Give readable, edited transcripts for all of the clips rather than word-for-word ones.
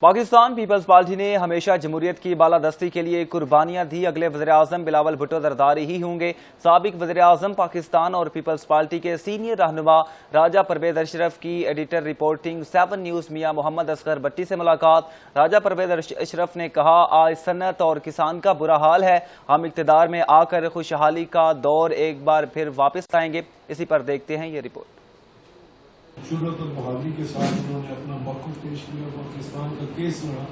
Pakistan Peoples party نے ہمیشہ جمہوریت کی بالادستی کے لیے قربانیاں دی۔ اگلے وزیراعظم بلاول بھٹو زرداری ہی ہوں گے۔ سابق وزیراعظم پاکستان اور پیپلز پارٹی کے سینئر رہنما راجہ پرویز اشرف کی ایڈیٹر رپورٹنگ 7 نیوز میاں محمد اصغر بٹی سے ملاقات۔ راجہ پرویز اشرف نے کہا، آج صنعت اور کسان کا برا حال ہے، ہم اقتدار میں آ کر خوشحالی کا دور ایک بار پھر واپس لائیں گے۔ اسی پر دیکھتے ہیں یہ رپورٹ۔ جرأت اور بہادری کے ساتھ انہوں نے اپنا موقف پیش کیا، پاکستان کا کیس لڑا۔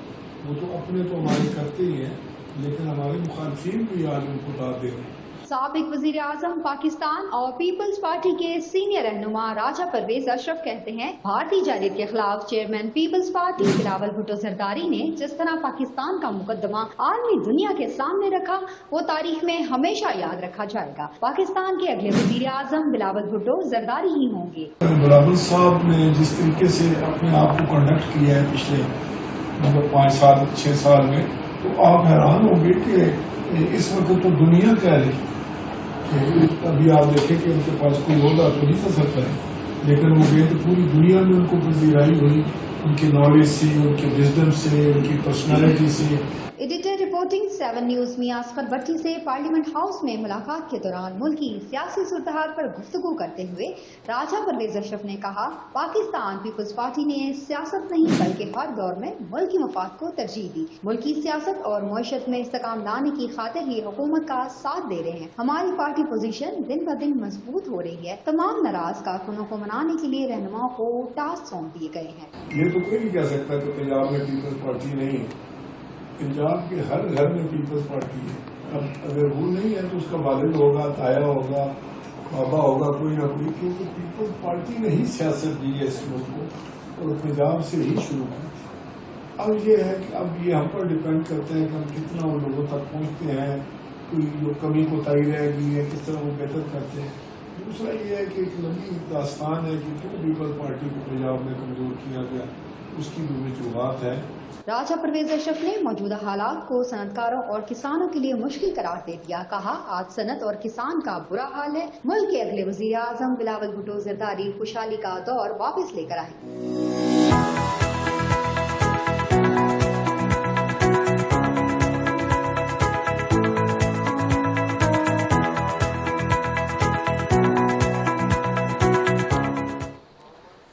وہ تو اپنے تو ہمارے کرتے ہی ہیں، لیکن ہمارے مخالفین بھی آج ان کو داد دے رہے ہیں۔ سابق وزیر اعظم پاکستان اور پیپلز پارٹی کے سینئر رہنما راجہ پرویز اشرف کہتے ہیں، بھارتی جارحیت کے خلاف چیئرمین پیپلز پارٹی بلاول بھٹو زرداری نے جس طرح پاکستان کا مقدمہ عالمی دنیا کے سامنے رکھا، وہ تاریخ میں ہمیشہ یاد رکھا جائے گا۔ پاکستان کے اگلے وزیر اعظم بلاول بھٹو زرداری ہی ہوں گے۔ بلاول صاحب نے جس طریقے سے اپنے آپ کو کنڈکٹ کیا ہے پچھلے 5 سال 6 سال میں، تو آپ حیران ہوں گے کہ اس وقت تو دنیا کہہ رہی کہ ابھی آپ دیکھیں کہ ان کے پاس کوئی عہدہ تو نہیں کر سکتا ہے، لیکن وہ گئے تو پوری دنیا میں ان کو پذیرائی ہوئی، ان کی نالج سے، ان کے وزڈم سے، ان کی پرسنالٹی سے۔ ایڈیٹر رپورٹنگ 7 نیوز میاں اصغر بٹی سے پارلیمنٹ ہاؤس میں ملاقات کے دوران ملکی سیاسی صورتحال پر گفتگو کرتے ہوئے راجہ پرویز اشرف نے کہا، پاکستان پیپلز پارٹی نے سیاست نہیں بلکہ ہر دور میں ملکی مفاد کو ترجیح دی۔ ملکی سیاست اور معیشت میں استحکام لانے کی خاطر ہی حکومت کا ساتھ دے رہے ہیں۔ ہماری پارٹی پوزیشن دن بہ دن مضبوط ہو رہی ہے۔ تمام ناراض کارکنوں کو منانے کے لیے رہنماؤں کو ٹاسک سونپ دیے گئے ہیں۔ یہ تو کوئی نہیں کہہ سکتا کہ پنجاب میں پیپلز پارٹی نہیں ہے۔ پنجاب کے ہر گھر میں پیپلز پارٹی ہے۔ اب اگر وہ نہیں ہے تو اس کا والد ہوگا، تایا ہوگا، بابا ہوگا، کوئی نہ کوئی، کیونکہ پیپلز پارٹی نے ہی سیاست دی ہے اس ملک کو، اور پنجاب سے ہی شروع کی تھی۔ اب یہ ہے کہ اب یہ ہم پر ڈپینڈ کرتا ہے کہ ہم کتنا ان لوگوں تک پہنچتے ہیں، کوئی جو کمی کوتاہی رہ گئی ہے کس طرح وہ بہتر کرتے ہیں۔ دوسرا یہ ہے کہ ایک لمبی داستان ہے کہ کیوں پیپلز پارٹی کو پنجاب میں کمزور کیا گیا، اس کی بھی وجوہات ہے۔ راجہ پرویز اشرف نے موجودہ حالات کو صنعتکاروں اور کسانوں کے لیے مشکل قرار دے دیا۔ کہا، آج صنعت اور کسان کا برا حال ہے، ملک کے اگلے وزیر اعظم بلاول بھٹو زرداری خوشحالی کا دور واپس لے کر آئے۔